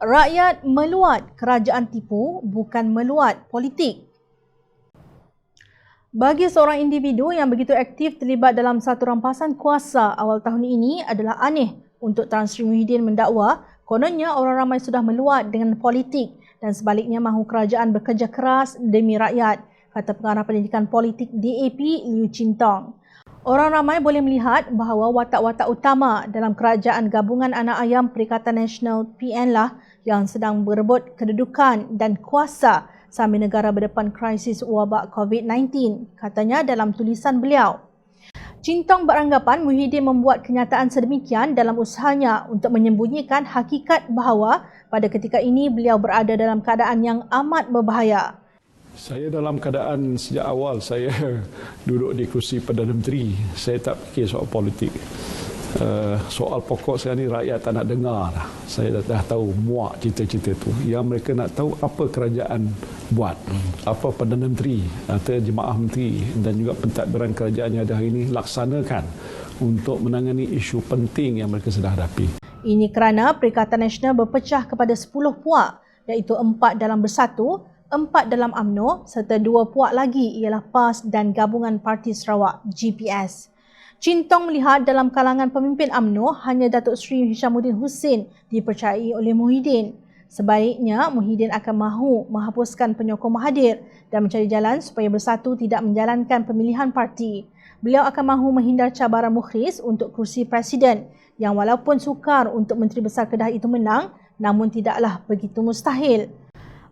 Rakyat meluat, kerajaan tipu, bukan meluat politik. Bagi seorang individu yang begitu aktif terlibat dalam satu rampasan kuasa awal tahun ini adalah aneh untuk Tan Sri Muhyiddin mendakwa kononnya orang ramai sudah meluat dengan politik dan sebaliknya mahu kerajaan bekerja keras demi rakyat, kata pengarah pendidikan politik DAP Liew Chin Tong. Orang ramai boleh melihat bahawa watak-watak utama dalam kerajaan gabungan anak ayam Perikatan Nasional PN lah yang sedang berebut kedudukan dan kuasa sambil negara berdepan krisis wabak COVID-19, katanya dalam tulisan beliau. Chin Tong beranggapan Muhyiddin membuat kenyataan sedemikian dalam usahanya untuk menyembunyikan hakikat bahawa pada ketika ini beliau berada dalam keadaan yang amat berbahaya. Saya dalam keadaan sejak awal saya duduk di kursi Perdana Menteri, saya tak fikir soal politik. Soal pokok sekarang ni rakyat tak nak dengar dah. Saya dah tahu muak cerita-cerita tu. Yang mereka nak tahu apa kerajaan buat, apa Perdana Menteri atau Jemaah Menteri dan juga pentadbiran kerajaan yang ada hari ini laksanakan untuk menangani isu penting yang mereka sedang hadapi. Ini kerana Perikatan Nasional berpecah kepada 10 puak, iaitu 4 dalam Bersatu, 4 dalam UMNO serta 2 puak lagi ialah PAS dan Gabungan Parti Sarawak GPS. Chin Tong melihat dalam kalangan pemimpin UMNO hanya Datuk Seri Hishamuddin Hussein dipercayai oleh Muhyiddin. Sebaliknya, Muhyiddin akan mahu menghapuskan penyokong Mahathir dan mencari jalan supaya Bersatu tidak menjalankan pemilihan parti. Beliau akan mahu menghindar cabaran Mukhriz untuk kursi Presiden yang walaupun sukar untuk Menteri Besar Kedah itu menang, namun tidaklah begitu mustahil.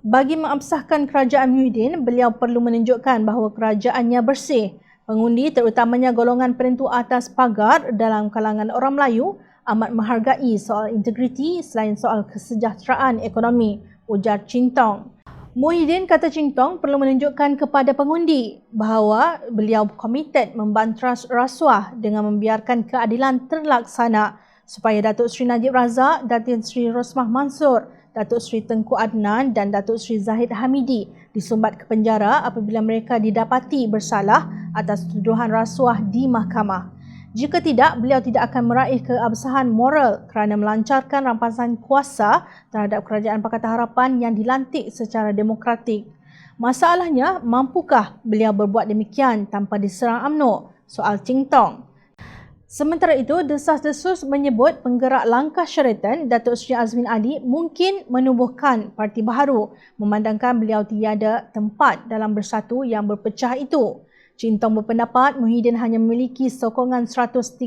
Bagi mengabsahkan kerajaan Muhyiddin, beliau perlu menunjukkan bahawa kerajaannya bersih. Pengundi, terutamanya golongan penentu atas pagar dalam kalangan orang Melayu, amat menghargai soal integriti selain soal kesejahteraan ekonomi, ujar Chin Tong. Muhyiddin, kata Chin Tong, perlu menunjukkan kepada pengundi bahawa beliau komited membantras rasuah dengan membiarkan keadilan terlaksana supaya Datuk Seri Najib Razak, Datin Seri Rosmah Mansor, Datuk Seri Tengku Adnan dan Datuk Seri Zahid Hamidi disumbat ke penjara apabila mereka didapati bersalah atas tuduhan rasuah di mahkamah. Jika tidak, beliau tidak akan meraih keabsahan moral kerana melancarkan rampasan kuasa terhadap Kerajaan Pakatan Harapan yang dilantik secara demokratik. Masalahnya, mampukah beliau berbuat demikian tanpa diserang UMNO? Soal Chin Tong. Sementara itu, desas-desus menyebut penggerak langkah Sheraton, Datuk Seri Azmin Ali, mungkin menubuhkan parti baharu memandangkan beliau tiada tempat dalam Bersatu yang berpecah itu. Chin Tong berpendapat Muhyiddin hanya memiliki sokongan 113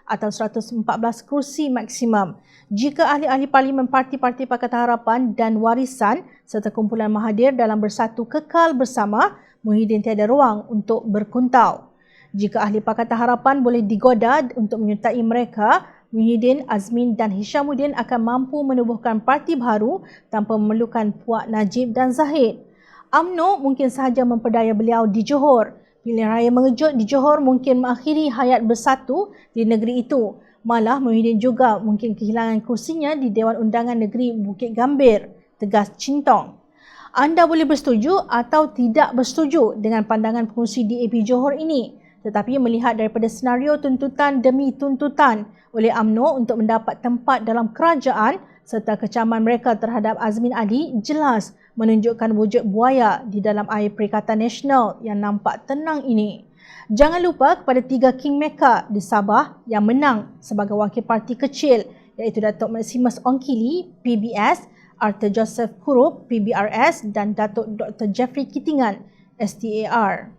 atau 114 kursi maksimum. Jika ahli-ahli Parlimen Parti-Parti Pakatan Harapan dan Warisan serta kumpulan Mahathir dalam Bersatu kekal bersama, Muhyiddin tiada ruang untuk berkuntau. Jika ahli Pakatan Harapan boleh digoda untuk menyertai mereka, Muhyiddin, Azmin dan Hishamuddin akan mampu menubuhkan parti baru tanpa memerlukan puak Najib dan Zahid. UMNO mungkin sahaja memperdaya beliau di Johor. Pilihan raya mengejut di Johor mungkin mengakhiri hayat Bersatu di negeri itu. Malah Muhyiddin juga mungkin kehilangan kursinya di Dewan Undangan Negeri Bukit Gambir, tegas Chin Tong. Anda boleh bersetuju atau tidak bersetuju dengan pandangan pengurusi DAP Johor ini. Tetapi melihat daripada senario tuntutan demi tuntutan oleh UMNO untuk mendapat tempat dalam kerajaan serta kecaman mereka terhadap Azmin Ali jelas menunjukkan wujud buaya di dalam air Perikatan Nasional yang nampak tenang ini. Jangan lupa kepada 3 kingmaker di Sabah yang menang sebagai wakil parti kecil, iaitu Datuk Maximus Ongkili, PBS, Arthur Joseph Kurup, PBRS dan Datuk Dr. Jeffrey Kitingan, STAR.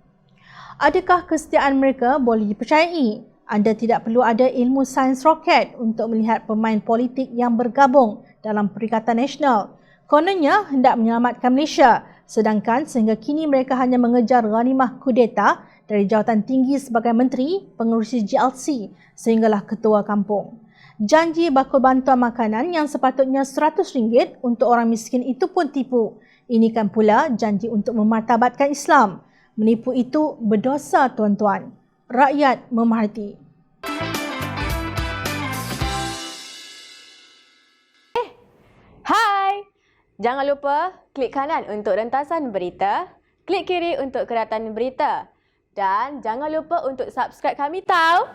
Adakah kesetiaan mereka boleh dipercayai? Anda tidak perlu ada ilmu sains roket untuk melihat pemain politik yang bergabung dalam Perikatan Nasional. Kononnya hendak menyelamatkan Malaysia, sedangkan sehingga kini mereka hanya mengejar ghanimah kudeta dari jawatan tinggi sebagai menteri, pengurusi GLC sehinggalah ketua kampung. Janji bakul bantuan makanan yang sepatutnya RM100 untuk orang miskin itu pun tipu. Ini kan pula janji untuk memartabatkan Islam. Menipu itu berdosa, tuan-tuan. Rakyat memerhati. Hai! Jangan lupa klik kanan untuk rentasan berita, klik kiri untuk keratan berita dan jangan lupa untuk subscribe kami tau.